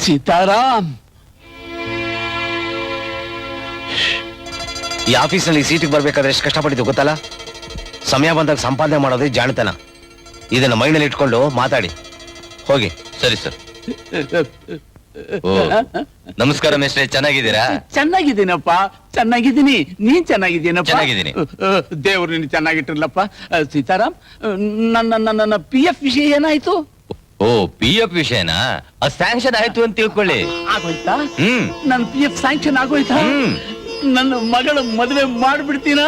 ಸೀತಾರಾಮ್, ಈ ಆಫೀಸ್ನಲ್ಲಿ ಸೀಟಿಗೆ ಬರ್ಬೇಕಾದ್ರೆ ಎಷ್ಟು ಕಷ್ಟಪಟ್ಟಿದ್ದು ಗೊತ್ತಲ್ಲ. ಸಮಯ ಬಂದಾಗ ಸಂಪಾದನೆ ಮಾಡೋದೇ ಜಾಣತನ. ಇದನ್ನ ಮೈನಲ್ಲಿ ಇಟ್ಕೊಂಡು ಮಾತಾಡಿ ಹೋಗಿ. ಸರಿ ಸರ್. ನಮಸ್ಕಾರ ಮೇಸ್ಟ್ರೆ, ಚೆನ್ನಾಗಿದ್ದೀರಾ? ಚೆನ್ನಾಗಿದ್ದೀನಪ್ಪ, ಚೆನ್ನಾಗಿದ್ದೀನಿ. ನೀನ್ ಚೆನ್ನಾಗಿದ್ದೀನಪ್ಪ? ಚೆನ್ನಾಗಿದ್ದೀನಿ. ದೇವ್ರು ನಿನ್ನ ಚೆನ್ನಾಗಿಟ್ಟಿರ್ಲಪ್ಪ. ಸೀತಾರಾಮ್, ನನ್ನ PF ವಿಷಯ ಏನಾಯ್ತು? ಓ, PF ವಿಷಯನಾ? ಸ್ಯಾಂಕ್ಷನ್ ಆಯ್ತು ಅಂತ ತಿಳ್ಕೊಳ್ಳಿ. ಆಗೋಯ್ತಾ? ನನ್ನ PF ಸ್ಯಾಂಕ್ಷನ್ ಆಗೋಯ್ತಾ? ನನ್ನ ಮಗಳ ಮದುವೆ ಮಾಡ್ಬಿಡ್ತೀನಾ?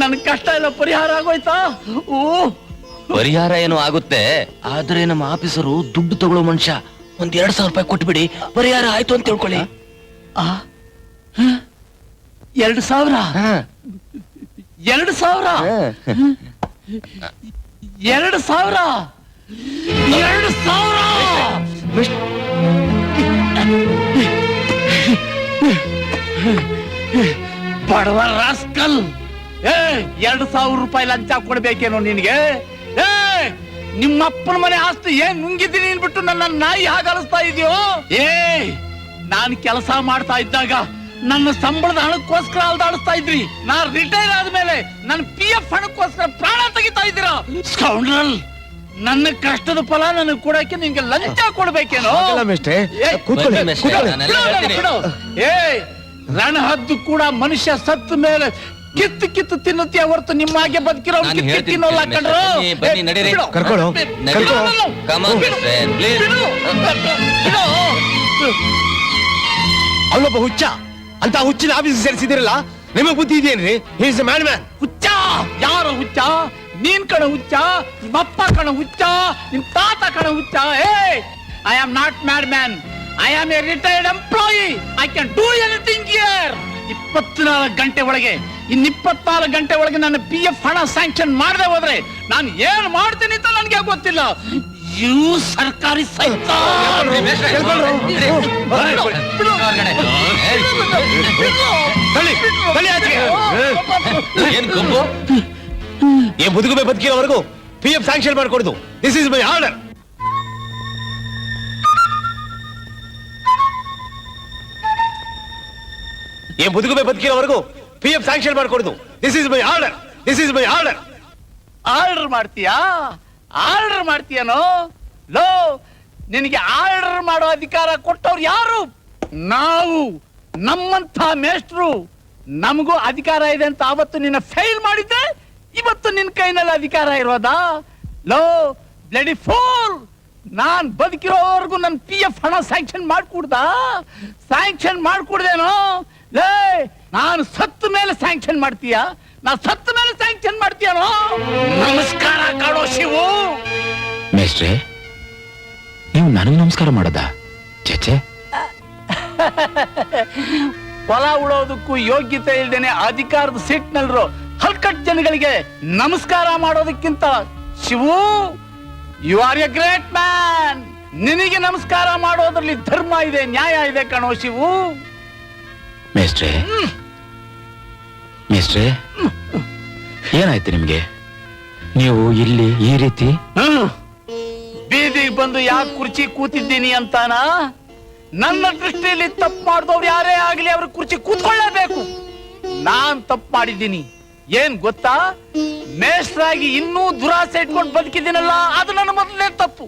ನನ್ನ ಕಷ್ಟ ಎಲ್ಲ ಪರಿಹಾರ ಆಗೋಯ್ತಾ? ಓ, ಪರಿಹಾರ ಏನೋ ಆಗುತ್ತೆ, ಆದ್ರೆ ನಮ್ಮ ಆಫೀಸರು ದುಡ್ಡು ತಗೊಳ್ಳೋ ಮನುಷ್ಯ. ಒಂದ್ 2,000 ರೂಪಾಯಿ ಕೊಟ್ಬಿಡಿ, ಪರಿಹಾರ ಆಯ್ತು ಅಂತ ತಿಳ್ಕೊಳ್ಳಿ. 2,000? 2,000? 2,000? 2,000? ಬಡವ ರಾಸ್ಕಲ್! 2,000 ರೂಪಾಯಿ ಲಂಚ ಕೊಡ್ಬೇಕೇನೋ ನಿನ್ಗೆ? ನಿಮ್ಮಪ್ಪನ ಮನೆ ಆಸ್ತಿ ಏನ್ ನುಂಗಿದ್ದೀನಿ ಅನ್ಬಿಟ್ಟು ನನ್ನ ನಾಯಿ ಹಾಗಲಿಸ್ತಾ ಇದೆಯೋ? ನಾನು ಕೆಲಸ ಮಾಡ್ತಾ ಇದ್ದಾಗ ನನ್ನ ಸಂಬಳದ ಹಣಕ್ಕೋಸ್ಕರ ಅಲ್ದಾಡಿಸ್ತಾ ಇದ್ರಿ. ನಾನ್ ರಿಟೈರ್ ಆದ್ಮೇಲೆ ನನ್ನ PF ಹಣಕ್ಕೋಸ್ಕರ ಪ್ರಾಣ ತೆಗಿತಾ ಇದ್ದೀರಾ? ಸ್ಕೌಂಡ್ರಲ್! ನನ್ನ ಕಷ್ಟದ ಫಲ ನನಗೆ ಕೊಡಕ್ಕೆ ನಿನ್ಗೆ ಲಂಚ ಕೊಡ್ಬೇಕೇನೋ? ರಣಹದ್ದು ಕೂಡ ಮನುಷ್ಯ ಸತ್ತ ಮೇಲೆ ಕಿತ್ತು ಕಿತ್ತು ತಿನ್ನುತ್ತೀಯ ಹೊರತು ನಿಮ್ಮಾಗೆ ಬದುಕಿರೋ ತಿನ್ನೋಲ್ಲ ಕಣ್ರು. ಅವನೊಬ್ಬ ಹುಚ್ಚ ಅಂತ ಹುಚ್ಚಿನ ಆಫೀಸ್ ಸೇರಿಸಿದಿರಲ್ಲ, ನಿಮಗ್ ಬುದ್ಧಿ ಇದೆಯೇನ್ರಿ? ಹುಚ್ಚ? ಯಾರು ಹುಚ್ಚ? ನೀನ್ ಕಣ ಹುಚ್ಚ, ನಿಮ್ಮಪ್ಪ ಕಣ ಹುಚ್ಚ, ನಿಮ್ ತಾತ ಕಣ ಹುಚ್ಚ. I am not mad man, I am A retired employee. I can do anything here. 24 ಗಂಟೆ ಒಳಗೆ, ಇನ್ 24 ಗಂಟೆ ಒಳಗೆ ನನ್ನ PF ಹಣ ಸ್ಯಾಂಕ್ಷನ್ ಮಾಡದೆ ಹೋದ್ರೆ ನಾನು ಏನ್ ಮಾಡ್ತೀನಿ ಅಂತ ನನ್ಗೆ ಗೊತ್ತಿಲ್ಲ. ಯು ಸರ್ಕಾರಿ ಸೈತ! ಈ ಮುದುಗುಬೆ ಬದುಕಿರೋವರೆಗೂ PF ಸ್ಯಾಂಕ್ಷನ್ ಮಾಡ್ಕೊಡುದು. This is my order. ಈ ಮುದುಗುಬೆ ಬದುಕಿರೋವರೆಗೂ PF ಸ್ಯಾಂಕ್ಷನ್ ಮಾಡ್ಕೊಡುದು. This is my order. This is my order. Order ಮಾಡ್ತೀಯಾ? ಆರ್ಡರ್ ಮಾಡ್ತೀಯನೋ? ಲೋ, ನಿನಗೆ ಆರ್ಡರ್ ಮಾಡೋ ಅಧಿಕಾರ ಕೊಟ್ಟವ್ರು ಯಾರು? ನಾವು. ನಮ್ಮಂಥ ಮೇಷ್ಟ್ರು. ನಮಗೂ ಅಧಿಕಾರ ಇದೆ ಅಂತ ಅವತ್ತು ನಿನ್ನ ಫೇಲ್ ಮಾಡಿದ್ದೆ, ಇವತ್ತು ನಿನ್ ಕೈನಲ್ಲಿ ಅಧಿಕಾರ ಇರೋದಾ? ಲೋ ಬ್ಲಡಿ ಫೂಲ್! ನಾನ್ ಬದುಕಿರೋವರೆಗೂ ನನ್ನ PF ಹಣ ಸ್ಯಾಂಕ್ಷನ್ ಮಾಡ್ಕೊಡ್ದ? ಸ್ಯಾಂಕ್ಷನ್ ಮಾಡ್ಕೊಡ್ದೇನೋ? ಲೇ, ನಾನು ಸತ್ತ ಮೇಲೆ ಸ್ಯಾಂಕ್ಷನ್ ಮಾಡ್ತೀಯಾ? ನಾ ಸತ್ತ ಮೇಲೆ ಸ್ಯಾಂಕ್ಷನ್ ಮಾಡ್ತೀಯನೋ? ನಮಸ್ಕಾರ ಕಾಣೋ ಶಿವು. ಮೇಷ್ಟ್ರೆ, ನೀವು ನನಗೆ ನಮಸ್ಕಾರ ಮಾಡದ? ಚೇಚೆ, ಹೊಲ ಉಳೋದಕ್ಕೂ ಯೋಗ್ಯತೆ ಇಲ್ದೇನೆ ಅಧಿಕಾರದ ಸೀಟ್ನಲ್ಲಿರೋ ಹಲ್ಕಟ್ ಜನಗಳಿಗೆ ನಮಸ್ಕಾರ ಮಾಡೋದಕ್ಕಿಂತ Shivu, you are a great man. ನಿನಗೆ ನಮಸ್ಕಾರ ಮಾಡೋದ್ರಲ್ಲಿ ಧರ್ಮ ಇದೆ, ನ್ಯಾಯ ಇದೆ ಕಣೋ ಶಿವು. ಮೇಷ್ಟ್ರೆ, ಮೇಷ್ಟ್ರೆ, ಏನಾಯ್ತು ನಿಮ್ಗೆ? ನೀವು ಇಲ್ಲಿ ಈ ರೀತಿ ಬೀದಿಗೆ ಬಂದು ಯಾಕೆ ಕುರ್ಚಿ ಕೂತಿದ್ದೀನಿ ಅಂತಾನ? ನನ್ನ ದೃಷ್ಟಿಯಲ್ಲಿ ತಪ್ಪು ಮಾಡಿದವ್ರು ಯಾರೇ ಆಗ್ಲಿ ಅವ್ರ ಕುರ್ಚಿ ಕೂತ್ಕೊಳ್ಳೇಬೇಕು. ನಾನ್ ತಪ್ಪು ಮಾಡಿದ್ದೀನಿ. ಏನ್ ಗೊತ್ತಾ? ಮೇಷ್ಟ್ರಾಗಿ ಇನ್ನೂ ದುರಾಸೆ ಇಟ್ಕೊಂಡು ಬದುಕಿದ್ದೀನಲ್ಲ, ಅದು ನನ್ನ ಮೊದಲನೇ ತಪ್ಪು.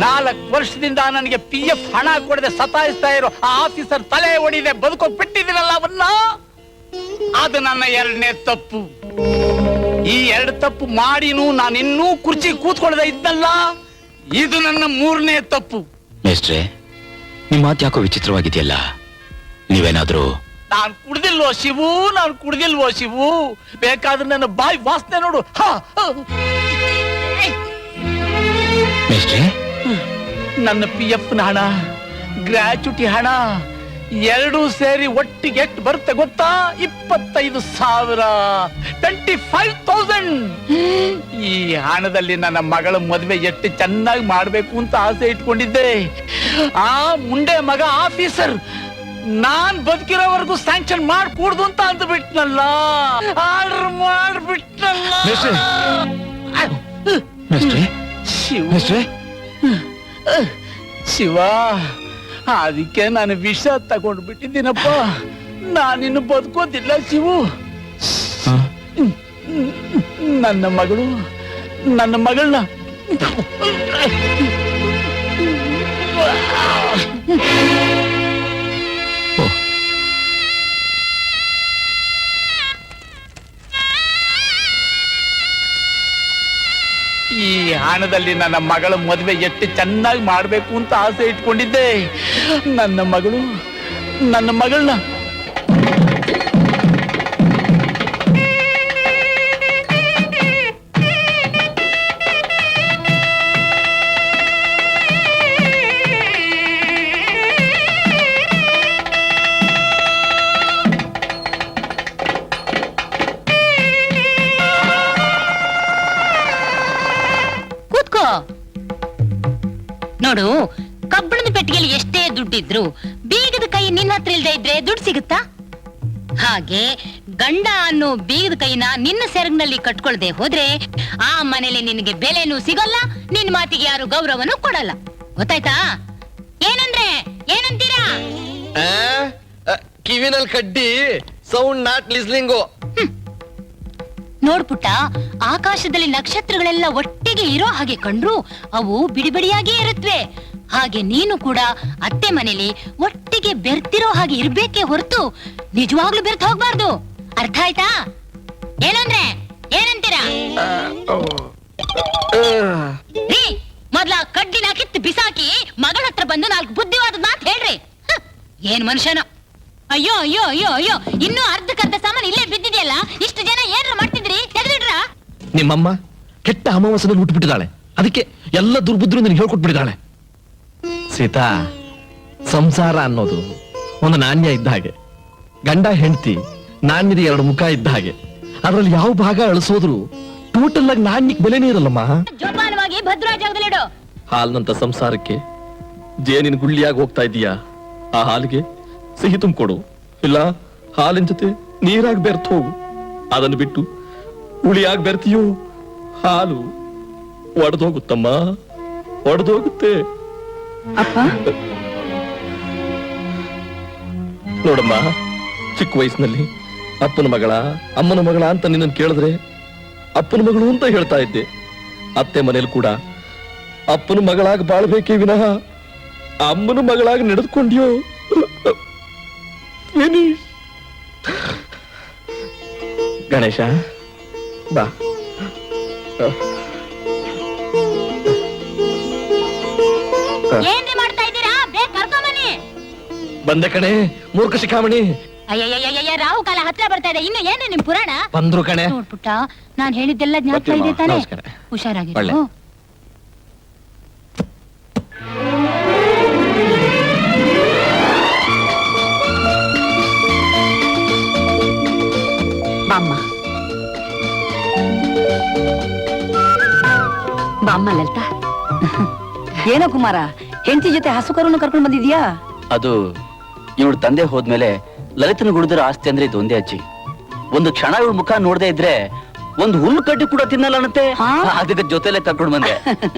4 ವರ್ಷದಿಂದ ನನಗೆ PF ಹಣ ಕೊಡದೆ ಸತಾಯಿಸ್ತಾ ಇರೋ ಆ ಆಫೀಸರ್ ತಲೆ ಹೊಡಿದೆ ಬದುಕೋಕ್ ಬಿಟ್ಟಿದ್ದೀನಲ್ಲ, ಅವನ್ನ, ಅದು ನನ್ನ 2ನೇ ತಪ್ಪು. ಈ 2 ತಪ್ಪು ಮಾಡಿನೂ ನಾನು ಇನ್ನೂ ಕುರ್ಚಿ ಕೂತ್ಕೊಳ್ಳದೆ ಇದ್ದಲ್ಲ, ಇದು ನನ್ನ 3ನೇ ತಪ್ಪು. ಮೇಷ್ಟ್ರೆ, ನಿಮ್ಮ ಮಾತು ಯಾಕೋ ವಿಚಿತ್ರವಾಗಿದೆಯಲ್ಲ. ನೀವೇನಾದ್ರೂ? ನಾನು ಕುಡ್ದಿಲ್ವೋ ಶಿವು, ನಾನು ಕುಡ್ದಿಲ್ವೋ ಶಿವು? ಬೇಕಾದ್ರೆ ನನ್ನ ಬಾಯಿ ವಾಸನೆ ನೋಡು. ಮೇಷ್ಟ್ರೆ, ನನ್ನ PF ಹಣ, ಗ್ರಾಚ್ಯುಟಿ ಹಣ ಎರಡೂ ಸೇರಿ ಒಟ್ಟಿಗೆ ಎಷ್ಟು ಬರುತ್ತೆ ಗೊತ್ತಾ? 25,000, 25,000. ಈ ಹಣದಲ್ಲಿ ನನ್ನ ಮಗಳ ಮದುವೆ ಎಷ್ಟು ಚೆನ್ನಾಗಿ ಮಾಡ್ಬೇಕು ಅಂತ ಆಸೆ ಇಟ್ಕೊಂಡಿದ್ದೆ. ಆ ಮುಂಡೆ ಮಗ ಆಫೀಸರ್ ನಾನ್ ಬದುಕಿರೋವರೆಗೂ ಸ್ಯಾಂಕ್ಷನ್ ಮಾಡ್ಕೂಡ್ದು ಅಂತ ಅಂದ್ಬಿಟ್ನಲ್ಲ, ಆರ್ಡರ್ ಮಾಡ್ಬಿಟ್ನಲ್ಲ. ಶಿವ, ಅದಕ್ಕೆ ನಾನು ವಿಷ ತಗೊಂಡು ಬಿಟ್ಟಿದ್ದೀನಪ್ಪ. ನಾನಿನ್ನು ಬದುಕೋದಿಲ್ಲ ಶಿವು. ನನ್ನ ಮಗಳನ್ನ ಈ ಹಣದಲ್ಲಿ ನನ್ನ ಮಗಳ ಮದುವೆ ಎಷ್ಟು ಚೆನ್ನಾಗಿ ಮಾಡ್ಬೇಕು ಅಂತ ಆಸೆ ಇಟ್ಕೊಂಡಿದ್ದೆ. ನನ್ನ ಮಗಳನ್ನ ನೋಡು, ಕಬ್ಬಣದ ಪೆಟ್ಟಿಗೆಯಲ್ಲಿ ಎಷ್ಟೇ ದುಡ್ಡಿದ್ರು ಬೀಗದ ಕೈ ನಿನ್ನ ಹತ್ರ ಇಲ್ದೇ ಇದ್ರೆ ದುಡ್ಡು ಸಿಗುತ್ತಾ? ಹಾಗೆ ಗಂಡ ಅನ್ನೋ ಬೀಗದ ಕೈನ ನಿನ್ನ ಸೆರಗಿನಲ್ಲಿ ಕಟ್ಕೊಳ್ದೆ ಹೋದ್ರೆ ಆ ಮನೇಲಿ ನಿನಗೆ ಬೆಲೆನೂ ಸಿಗಲ್ಲ, ನಿನ್ನ ಮಾತಿಗೆ ಯಾರು ಗೌರವನೂ ಕೊಡಲ್ಲ. ಗೊತ್ತಾಯ್ತಾ? ಏನಂತೀರಾ? ಕಿವಿನಲ್ಲಿ ಕಡ್ಡಿ, ಸೌಂಡ್ ನಾಟ್ ಲಿಸ್ಲಿಂಗು. ನೋಡ್ಪುಟ್ಟ, ಆಕಾಶದಲ್ಲಿ ನಕ್ಷತ್ರಗಳೆಲ್ಲ ಒಟ್ಟಿಗೆ ಇರೋ ಹಾಗೆ ಕಂಡ್ರು ಅವು ಬಿಡಿಬಿಡಿಯಾಗೇ ಇರುತ್ತವೆ. ಹಾಗೆ ನೀನು ಕೂಡ ಅತ್ತೆ ಮನೇಲಿ ಒಟ್ಟಿಗೆ ಬೆರ್ತಿರೋ ಹಾಗೆ ಇರ್ಬೇಕೇ ಹೊರತು ನಿಜವಾಗ್ಲೂ ಬೆರ್ತು ಹೋಗ್ಬಾರ್ದು. ಅರ್ಥ ಆಯ್ತಾ? ಏನಂತೀರಾ? ರೀ, ಮೊದ್ಲ ಕಡ್ಡಿನ ಕಿತ್ತು ಬಿಸಾಕಿ ಮಗಳ ಹತ್ರ ಬಂದು 4 ಬುದ್ಧಿವಾದ ಮಾತು ಹೇಳ್ರಿ. ಏನ್ ಮನುಷ್ಯನೋ. ಅಯ್ಯೋ ಅಯ್ಯೋ ಅಯ್ಯೋ ಅಯ್ಯೋ, ಇನ್ನೂ ಅರ್ಧಕ್ಕರ್ಧ ಸಾಮಾನು ಇಲ್ಲೇ ಬಿದ್ದಿದೆಯಲ್ಲ. ಇಷ್ಟು ಜನ ಏನ್ರ ಮಾಡ್ತಿದ್ರಿ? ತೆಗೆದಿಡ್ರ? ನಿಮ್ಮಮ್ಮ ಕೆಟ್ಟ ಅಮಾವಾಸ್ಯದಲ್ಲಿ ಹುಟ್ಟುಬಿಟ್ಟಿದ್ದಾಳೆ. ಅದಕ್ಕೆ ಎಲ್ಲ ದುರ್ಬುದ್ಧರು ನಿನಗೆ ಹೇಳ್ಕೊಟ್ಬಿಟ್ಟಿದ್ದಾಳೆ. ಸೀತಾ, ಸಂಸಾರ ಅನ್ನೋದು ಒಂದು ನಾಣ್ಯ ಇದ್ದ ಹಾಗೆ. ಗಂಡ ಹೆಂಡತಿ ನಾಣ್ಯದ 2 ಮುಖ ಇದ್ದ ಹಾಗೆ. ಅದ್ರಲ್ಲಿ ಯಾವ ಭಾಗ ಅಳಿಸೋದ್ರು ಟೋಟಲ್ ಆಗಿ ನಾಣ್ಯಕ್ಕೆ ಬೆಲೆನೇ ಇರಲ್ಲಮ್ಮ. ಜೋಪಾನವಾಗಿ ಭದ್ರಾ ಜಾಗದಲ್ಲಿಡು. ಹಾಲ್ನಂತ ಸಂಸಾರಕ್ಕೆ ಜೇನಿನ ಗುಳ್ಳಿಯಾಗಿ ಹೋಗ್ತಾ ಇದೀಯಾ? ಆ ಹಾಲಿಗೆ ಸಿಹಿ ತುಂಬಿಕೊಡು, ಇಲ್ಲ ಹಾಲಿನ ಜೊತೆ ನೀರಾಗಿ ಬೆರ್ತು ಹೋಗು. ಅದನ್ನು ಬಿಟ್ಟು ಹುಳಿಯಾಗಿ ಬೆರ್ತೀಯೋ ಹಾಲು ಒಡೆದೋಗುತ್ತಮ್ಮ, ಒಡೆದೋಗುತ್ತೆ. ಅಪ್ಪ, ನೋಡಮ್ಮ, ಚಿಕ್ಕ ವಯಸ್ಸಿನಲ್ಲಿ ಅಪ್ಪನ ಮಗಳ ಅಮ್ಮನ ಮಗಳ ಅಂತ ನಿನ್ನನ್ನು ಕೇಳಿದ್ರೆ ಅಪ್ಪನ ಮಗಳು ಅಂತ ಹೇಳ್ತಾ ಇದ್ದೆ. ಅತ್ತೆ ಮನೇಲಿ ಕೂಡ ಅಪ್ಪನ ಮಗಳಾಗಿ ಬಾಳ್ಬೇಕೇ ವಿನಃ ಅಮ್ಮನ ಮಗಳಾಗಿ ನಡೆದುಕೊಂಡ್ಯೋ. ಗಣೇಶ, ಬಾ. ಏನ್ರಿ ಮಾಡ್ತಾ ಇದ್ದೀರಾ? ಬೇಗ ಕರ್ಕೊಂಬನ್ನಿ. ಬಂದೆ ಕಣೆ, ಮೂರ್ಖ ಶಿಖಾಮಣಿ. ಅಯ್ಯಯ್ಯಯ್ಯ, ರಾಹು ಕಾಲ ಹತ್ರ ಬರ್ತಾ ಇದೆ. ಇನ್ನು ಏನ್ರಿ ನಿಮ್ ಪುರಾಣ? ಬಂದ್ರು ಕಣೆ. ನೋಡ್ಪುಟ್ಟ, ನಾನ್ ಹೇಳಿದ್ದೆಲ್ಲ ಜ್ಞಾಪಕ ಇದೆ ತಾನೆ? ಹುಷಾರಾಗಿ. ಬಾಮ್ಮ ಬಾಮ್ಮ ಲಲಿತಾ. ಏನೋ ಕುಮಾರ, ಹೆಂಡತಿ ಜೊತೆ ಹಸು ಕರುನು ಕರ್ಕೊಂಡು ಬಂದಿದ್ಯಾ? ಅದು ಇವಳು ತಂದೆ ಹೋದ್ಮೇಲೆ ಲಲಿತನ ಗುಡಿದಿರೋ ಆಸ್ತಿ ಅಂದ್ರೆ ಇದು ಒಂದೇ ಅಜ್ಜಿ. ಒಂದು ಕ್ಷಣ ಇವಳು ಮುಖ ನೋಡದೆ ಇದ್ರೆ ಒಂದು ಹುಲ್ಲು ಕಡ್ಡಿ ಕೂಡ ತಿನ್ನಲ್ಲ ಅನ್ನತ್ತೆ. ಅದಕ್ಕೆ ಜೊತೆಲೆ ಕರ್ಕೊಂಡು ಬಂದೆ.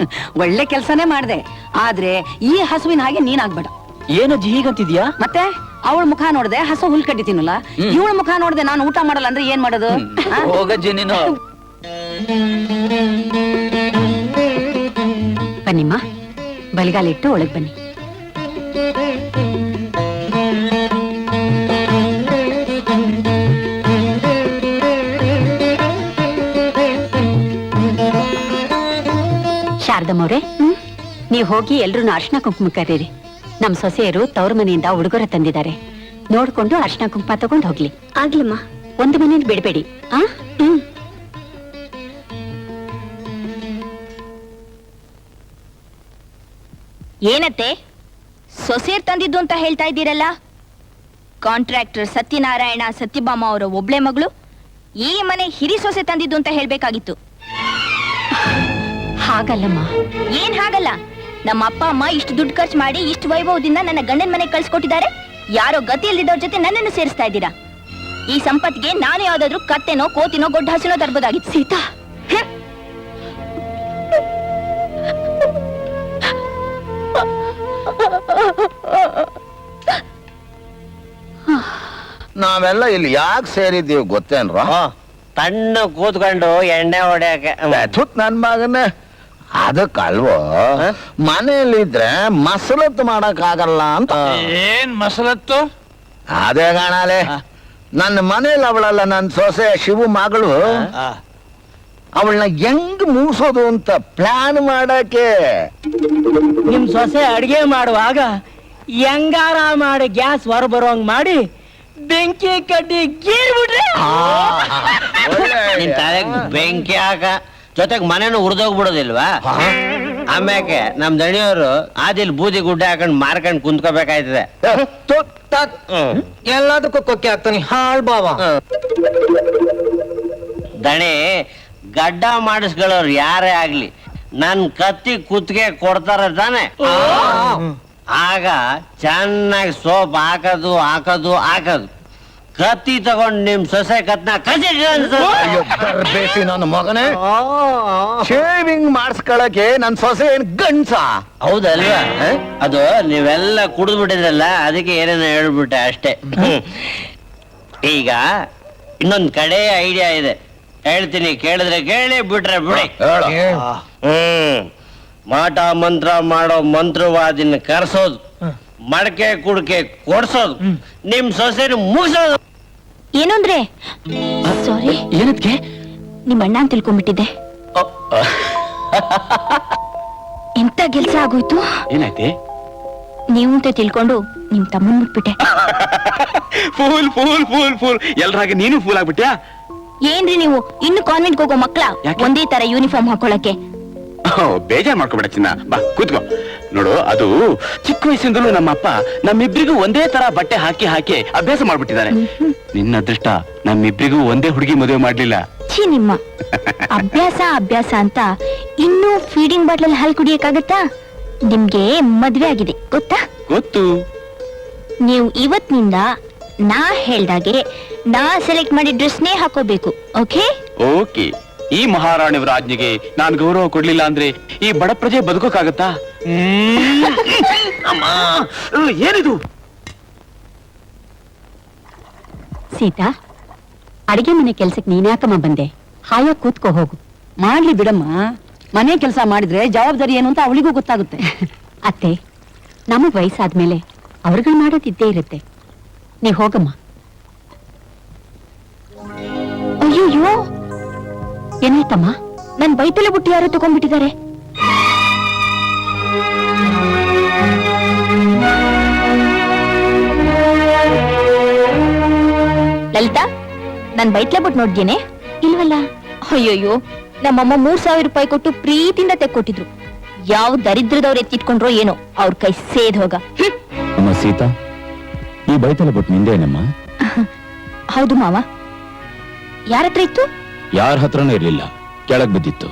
ಒಳ್ಳೆ ಕೆಲ್ಸನೇ ಮಾಡ್ದೆ. ಆದ್ರೆ ಈ ಹಸುವಿನ ಹಾಗೆ ನೀನಾಗ್ಬೇಡ. ಏನಜ್ಜಿ ಹೀಗಂತಿದ್ಯಾ? ಮತ್ತೆ ಅವಳ ಮುಖ ನೋಡ್ದೆ ಹಸು ಹುಲ್ ಕಡ್ಡಿ ತಿನ್ನಲ್ಲ, ಇವಳ ಮುಖ ನೋಡ್ದೆ ನಾನು ಊಟ ಮಾಡಲ್ಲ ಅಂದ್ರೆ ಏನ್ ಮಾಡೋದು? ಹೋಗಜ್ಜಿ ನೀನು. ಬನ್ನಿಮ್ಮ, ಬಲಿಗಾಲಿಟ್ಟು ಒಳಗ್ ಬನ್ನಿ. ಶಾರದಮ್ಮವ್ರೆ, ನೀವ್ ಹೋಗಿ ಎಲ್ರು ಅರ್ಶನ ಕುಂಕುಮ ಕರೀರಿ. ನಮ್ ಸೊಸೆಯರು ತವ್ರ ಮನೆಯಿಂದ ಉಡುಗೊರೆ ತಂದಿದ್ದಾರೆ. ನೋಡ್ಕೊಂಡು ಅರ್ಶನ ಕುಂಕುಮ ತಗೊಂಡ್ ಹೋಗ್ಲಿ. ಆಗ್ಲಮ್ಮ. ಒಂದು ಮನೇಲಿ ಬಿಡ್ಬೇಡಿ. ಏನತ್ತೆ, ಸೊಸೆಯರ್ ತಂದಿದ್ದು ಅಂತ ಹೇಳ್ತಾ ಇದ್ದೀರಲ್ಲ? ಕಾಂಟ್ರಾಕ್ಟರ್ ಸತ್ಯನಾರಾಯಣ ಸತ್ಯಭಾಮ ಅವರ ಒಬ್ಳೆ ಮಗಳು ಈ ಮನೆ ಹಿರಿ ಸೊಸೆ ತಂದಿದ್ದು ಅಂತ ಹೇಳ್ಬೇಕಾಗಿತ್ತು. ಹಾಗಲ್ಲಮ್ಮ. ಏನ್ ಹಾಗಲ್ಲ? ನಮ್ಮ ಅಪ್ಪ ಅಮ್ಮ ಇಷ್ಟು ದುಡ್ಡು ಖರ್ಚು ಮಾಡಿ ಇಷ್ಟು ವೈಭವದಿಂದ ನನ್ನ ಗಂಡನ ಮನೆಗೆ ಕಳ್ಸಿಕೊಟ್ಟಿದ್ದಾರೆ. ಯಾರೋ ಗತಿ ಇಲ್ದಿದ್ದವ್ರ ಜೊತೆ ನನ್ನನ್ನು ಸೇರಿಸ್ತಾ ಇದ್ದೀರಾ. ಈ ಸಂಪತ್ತಿಗೆ ನಾನು ಯಾವ್ದಾದ್ರು ಕತ್ತೆನೋ ಕೋತಿನೋ ಗೊಡ್ಡ ಹಸುನೋ ತರ್ಬೋದಾಗಿತ್ತು. ಸೀತಾ, ನಾವೆಲ್ಲ ಇಲ್ಲಿ ಯಾಕೆ ಸೇರಿದ್ದೀವಿ ಗೊತ್ತೇನ್ರ? ತಣ್ಣ ಕೂತ್ಕೊಂಡು ಎಣ್ಣೆ ಹೊಡ್ಯಾಕೆ. ಥುತ್ ನನ್ ಮಗನೇ, ಅದಕ್ಕಲ್ವೋ ಮನೆಯಲ್ಲಿದ್ರೆ ಮಸಲತ್ತು ಮಾಡಕ್ ಆಗಲ್ಲ ಅಂತ. ಏನ್ ಮಸಲತ್ತು? ಅದೇ ಕಾಣಲೆ, ನನ್ನ ಮನೇಲಿ ಅವಳಲ್ಲ ನನ್ನ ಸೊಸೆ ಶಿವು ಮಗಳು, ಅವಳನ್ನ ಹೆಂಗ್ ಮುಗಿಸೋದು ಅಂತ ಪ್ಲಾನ್ ಮಾಡಕ್ಕೆ. ನಿಮ್ ಸೊಸೆ ಅಡಿಗೆ ಮಾಡುವಾಗ ಹೆಂಗಾರ ಮಾಡಿ ಗ್ಯಾಸ್ ಹೊರ ಬರೋಂಗ್ ಮಾಡಿ ಬೆಂಕಿ ಕಡ್ಡಿ ಗೀರ್ಬಿಟ್ರೆ ನಿನ್ ತಲೆಗ್ ಬೆಂಕಿ ಹಾಕ, ಜೊತೆಗ್ ಮನೇನು ಉರ್ದೋಗ್ಬಿಡೋದಿಲ್ವಾ? ಆಮ್ಯಾಕೆ ನಮ್ ದಣಿಯವರು ಆದಿಲ್ ಬೂದಿ ಗುಡ್ಡೆ ಹಾಕೊಂಡ್ ಮಾರ್ಕೊಂಡ್ ಕುಂತ್ಕೋಬೇಕಾಯ್ತದೆ. ಎಲ್ಲದಕ್ಕೂ ಕೊಕ್ಕೆ ಆಗ್ತಾನೆ ಹಾಳ್ ಬಾವ. ದಣಿ ಗಡ್ಡ ಮಾಡಿಸ್ಕೊಳ್ಳೋರು ಯಾರೇ ಆಗ್ಲಿ ನನ್ ಕತ್ತಿ ಕುತ್ತಿಗೆ ಕೊಡ್ತಾರ ತಾನೆ, ಆಗ ಚೆನ್ನಾಗಿ ಸೋಪ್ ಹಾಕೋದು ಹಾಕೋದು ಹಾಕೋದು. ಕತ್ತಿ ತಗೊಂಡ್ ನಿಮ್ ಸೊಸೆ ಕತ್ನ ಬೇಸಿ ನನ್ನ ಮಗನೇ, ಶೇವಿಂಗ್ ಮಾಡಿಸ್ಕೊಳಕ್ಕೆ ನನ್ ಸೊಸೆ ಏನ್ ಗಂಡ್ಸ? ಹೌದಲ್ವಾ? ಅದು ನೀವೆಲ್ಲ ಕುಡಿದು ಬಿಟ್ಟಿದ್ರಲ್ಲ, ಅದಕ್ಕೆ ಏನೇನೋ ಹೇಳ್ಬಿಟ್ಟೆ ಅಷ್ಟೇ. ಈಗ ಇನ್ನೊಂದ್ ಕಡೆ ಐಡಿಯಾ ಇದೆ, ಹೇಳ್ತೀನಿ, ಕೇಳಿದ್ರೆ ಕೇಳಿ, ಬಿಟ್ರೆ ಬಿಡಿ. ಮಾಟ ಮಂತ್ರ ಮಾಡೋ ಮಂತ್ರವಾದಿನ ಕರ್ಸೋದು, ಮಡಕೆ ಕುಡ್ಕೆ ಕೊಡ್ಸೋದು, ನಿಮ್ ಸೊಸೆನ ಮುಗಿಸೋದು. ಏನು ಅಂದ್ರೆ ಸಾರಿ, ಏನಕ್ಕೆ? ನಿಮ್ ಅಣ್ಣ ಅಂತ ತಿಳ್ಕೊಂಡ್ಬಿಟ್ಟಿದ್ದೆ. ಎಂತ ಕೆಲ್ಸ ಆಗೋಯ್ತು? ಏನಾಯ್ತೆ? ನೀವು ಅಂತ ತಿಳ್ಕೊಂಡು ನಿಮ್ ತಮ್ಮನ್ ಬಿಟ್ಬಿಟ್ಟೆ. ಫೂಲ್ ಫೂಲ್ ಫೂಲ್ ಫೂಲ್, ಎಲ್ರಾಗ ನೀನು ಫೂಲ್ ಆಗ್ಬಿಟ್ಯಾ? ಏನ್ರಿ ನೀವು ಇನ್ನು ಕಾನ್ವೆಂಟ್ ಹೋಗೋ ಮಕ್ಳ? ಒಂದೇ ತರ ಯೂನಿಫಾರ್ಮ್ ಹಾಕೊಳಕ್ಕೆ ಬೇಜಾರ್ ಮಾಡ್ಕೊಬೇಡ ಚಿನ್ನ, ಬಾ ಕೂತ್ಕೋ. ನೋಡು, ಅದು ಚಿಕ್ಕ ವಯಸ್ಸಿಂದಲೂ ನಮ್ಮಪ್ಪ ನಮ್ಮಿಬ್ರಿಗೂ ಒಂದೇ ತರ ಬಟ್ಟೆ ಹಾಕಿ ಹಾಕಿ ಅಭ್ಯಾಸ ಮಾಡ್ಬಿಟ್ಟಿದ್ದಾರೆ. ನಿನ್ನ ಅದೃಷ್ಟ, ನಮ್ಮಿಬ್ರಿಗೂ ಒಂದೇ ಹುಡುಗಿ ಮದುವೆ ಮಾಡ್ಲಿಲ್ಲ. ಛೀ ನಿಮ್ಮ ಅಭ್ಯಾಸ ಅಭ್ಯಾಸ ಅಂತ ಇನ್ನೂ ಫೀಡಿಂಗ್ ಬಾಟ್ಲಲ್ಲಿ ಹಾಲು ಕುಡಿಯಕ್ಕಾಗತ್ತಾ? ನಿಮ್ಗೆ ಮದ್ವೆ ಆಗಿದೆ ಗೊತ್ತಾ? ಗೊತ್ತು. ನೀವು ಇವತ್ತಿನಿಂದ ನಾ ಹೇಳ್ದಾಗೆ ನಾ ಸೆಲೆಕ್ಟ್ ಮಾಡಿ ಡ್ರೆಸ್ನೇ ಹಾಕೋಬೇಕು. Okay okay. ಈ ಮಹಾರಾಣಿಯವರ ಆಜ್ಞೆಗೆ ನಾನು ಗೌರವ ಕೊಡ್ಲಿಲ್ಲ ಅಂದ್ರೆ ಈ ಬಡ ಪ್ರಜೆ ಬದುಕೋಕ್ಕಾಗತ್ತಾ? ಏನಿದು? ಸೀತಾ, ಅಡಿಗೆ ಮನೆ ಕೆಲ್ಸಕ್ಕೆ ನೀನ್ಯಾಕಮ್ಮ ಬಂದೆ? ಹಾಯಾಗಿ ಕೂತ್ಕೋ, ಹೋಗು. ಮಾಡ್ಲಿ ಬಿಡಮ್ಮ, ಮನೆ ಕೆಲಸ ಮಾಡಿದ್ರೆ ಜವಾಬ್ದಾರಿ ಏನು ಅಂತ ಅವಳಿಗೂ ಗೊತ್ತಾಗುತ್ತೆ. ಅತ್ತೆ, ನಮಗ್ ವಯಸ್ಸಾದ್ಮೇಲೆ ಅವ್ರುಗಳು ಮಾಡೋದಿದ್ದೇ ಇರುತ್ತೆ. ನೀವ್ ಹೋಗಮ್ಮ. ಅಯ್ಯೋ, ಏನಾಯ್ತಮ್ಮ? ನನ್ ಬೈತಲೆ ಬುಟ್ಟಿ ಯಾರೋ ತಗೊಂಡ್ಬಿಟ್ಟಿದ್ದಾರೆ. ಲಲಿತಾ, ನನ್ ಬೈತ್ಲೆ ಬಿಟ್ಟು ನೋಡ್ದೇನೆ? ಇಲ್ವಲ್ಲ. ಅಯ್ಯೋಯ್ಯೋ, ನಮ್ಮಮ್ಮ 3,000 ರೂಪಾಯಿ ಕೊಟ್ಟು ಪ್ರೀತಿಯಿಂದ ತೆಕ್ಕೊಟ್ಟಿದ್ರು. ಯಾವ ದರಿದ್ರದವ್ರು ಎತ್ತಿಟ್ಕೊಂಡ್ರೋ ಏನೋ, ಅವ್ರ ಕೈ ಸೇದ್ ಹೋಗ. ಅಮ್ಮ ಸೀತಾ, ಈ ಬೈತಲ ಬಿಟ್ಟು ನಿಂದೇನಮ್ಮ? ಹೌದು ಮಾವ. ಯಾರತ್ರ ಇತ್ತು? ಯಾರ ಹತ್ರನೂ ಇರ್ಲಿಲ್ಲ, ಕೆಳಗ್ ಬಿದ್ದಿತ್ತು.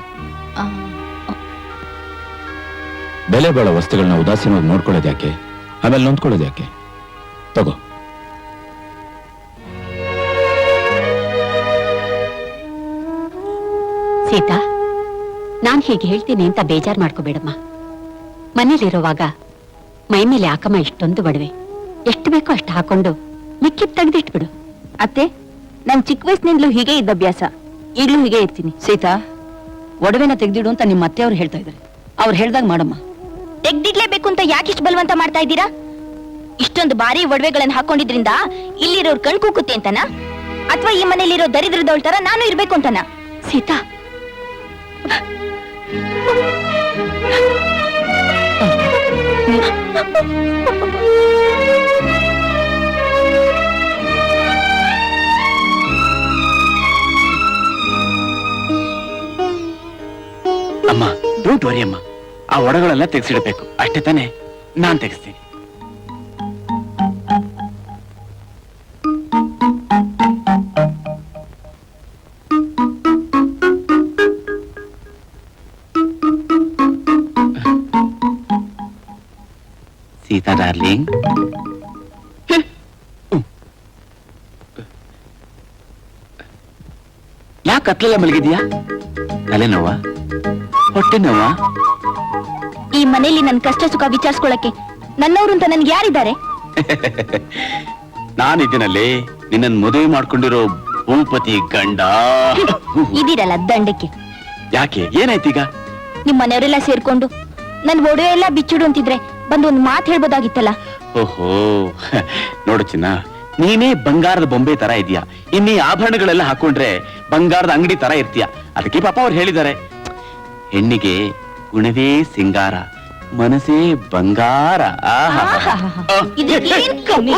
ಬೆಲೆ ಬಾಳೋ ವಸ್ತುಗಳನ್ನ ಉದಾಸೀನವಾಗಿ ನೋಡ್ಕೊಳ್ಳೋದು ಯಾಕೆ? ಆಮೇಲೆ ನೊಂದ್ಕೊಳ್ಳೋದು ಯಾಕೆ? ತಗೋ. ಸೀತಾ, ನಾನ್ ಹೀಗೆ ಹೇಳ್ತೀನಿ ಅಂತ ಬೇಜಾರ್ ಮಾಡ್ಕೋಬೇಡಮ್ಮ. ಮನೇಲಿರುವಾಗ ಮೈ ಮೇಲೆ ಯಾಕಮ್ಮ ಇಷ್ಟೊಂದು ಒಡವೆ? ಎಷ್ಟು ಬೇಕೋ ಅಷ್ಟು ಹಾಕೊಂಡು ಮಿಕ್ಕಿದ್ ತೆಗ್ದಿಟ್ಬಿಡು. ಅತ್ತೆ, ನನ್ ಚಿಕ್ಕ ವಯಸ್ಸಿನಿಂದಲೂ ಹೀಗೆ ಇದ್ದ ಅಭ್ಯಾಸ, ಈಗ್ಲೂ ಹೀಗೆ ಇರ್ತೀನಿ. ಸೀತಾ, ಒಡವೆನ ತೆಗ್ದಿಡು ಅಂತ ನಿಮ್ಮ ಅತ್ತೆಯವ್ರು ಹೇಳ್ತಾ ಇದ್ದಾರೆ. ಅವ್ರು ಹೇಳ್ದಾಗ ಮಾಡಮ್ಮ. ತೆಗ್ದಿಡ್ಲೇಬೇಕು ಅಂತ ಯಾಕಿಷ್ಟು ಬಲವಂತ ಮಾಡ್ತಾ ಇದ್ದೀರಾ? ಇಷ್ಟೊಂದು ಭಾರಿ ಒಡವೆಗಳನ್ನ ಹಾಕೊಂಡಿದ್ರಿಂದ ಇಲ್ಲಿರೋರ್ ಕಣ್ ಕೂಕುತ್ತೆ ಅಂತನಾ? ಅಥವಾ ಈ ಮನೇಲಿರೋ ದರಿದ್ರದವಳ ತರ ನಾನು ಇರ್ಬೇಕು ಅಂತನಾ? ಸೀತಾ, ಅಮ್ಮ, ಡೋಂಟ್ ವರಿ ಅಮ್ಮ, ಆ ಒಡಗಳೆಲ್ಲ ತೆಗೆಸಿಡ್ಬೇಕು ಅಷ್ಟೇ ತಾನೆ? ನಾನ್ ತೆಗೆಸ್ತೀನಿ. ಸೀತಾ ಡಾರ್ಲಿಂಗ್, ಯಾಕೆ ಕತ್ಲೆಲ್ಲ ಮಲಗಿದ್ಯಾ? ತಲೆನೋವಾ? ಹೊಟ್ಟೆ ನೋವಾ? ಈ ಮನೇಲಿ ನನ್ ಕಷ್ಟ ಸುಖ ವಿಚಾರಿಸ್ಕೊಳಕ್ಕೆ ನನ್ನವ್ರು ಅಂತ ನನ್ಗೆ ಯಾರಿದ್ದಾರೆ? ನಾನಿದ್ದೀನಲ್ಲಿ, ನಿನ್ನನ್ ಮದುವೆ ಮಾಡ್ಕೊಂಡಿರೋ ಭೂಪತಿ ಗಂಡ. ಇದಿರಲ್ಲ ದಂಡಕ್ಕೆ. ಯಾಕೆ ಏನಾಯ್ತೀಗ? ನಿಮ್ ಮನೆಯವರೆಲ್ಲ ಸೇರ್ಕೊಂಡು ನನ್ ಒಡವೆ ಎಲ್ಲ ಬಿಚ್ಚಿಡು ಅಂತಿದ್ರೆ ಬಂದು ಒಂದ್ ಮಾತು ಹೇಳ್ಬೋದಾಗಿತ್ತಲ್ಲ. ಓಹೋ ನೋಡು ಚಿನ್ನ, ನೀನೇ ಬಂಗಾರದ ಬೊಂಬೆ ತರ ಇದೀಯಾ. ಇನ್ನೀ ಆಭರಣಗಳೆಲ್ಲ ಹಾಕೊಂಡ್ರೆ ಬಂಗಾರದ ಅಂಗಡಿ ತರ ಇರ್ತೀಯ. ಅದಕ್ಕೆ ಪಾಪ ಅವ್ರು ಹೇಳಿದ್ದಾರೆ, ಹೆಣ್ಣಿಗೆ ಗುಣವೇ ಸಿಂಗಾರ, ಮನಸ್ಸೇ ಬಂಗಾರ. ಇದಕ್ಕೇನ್ ಕಮ್ಮಿ?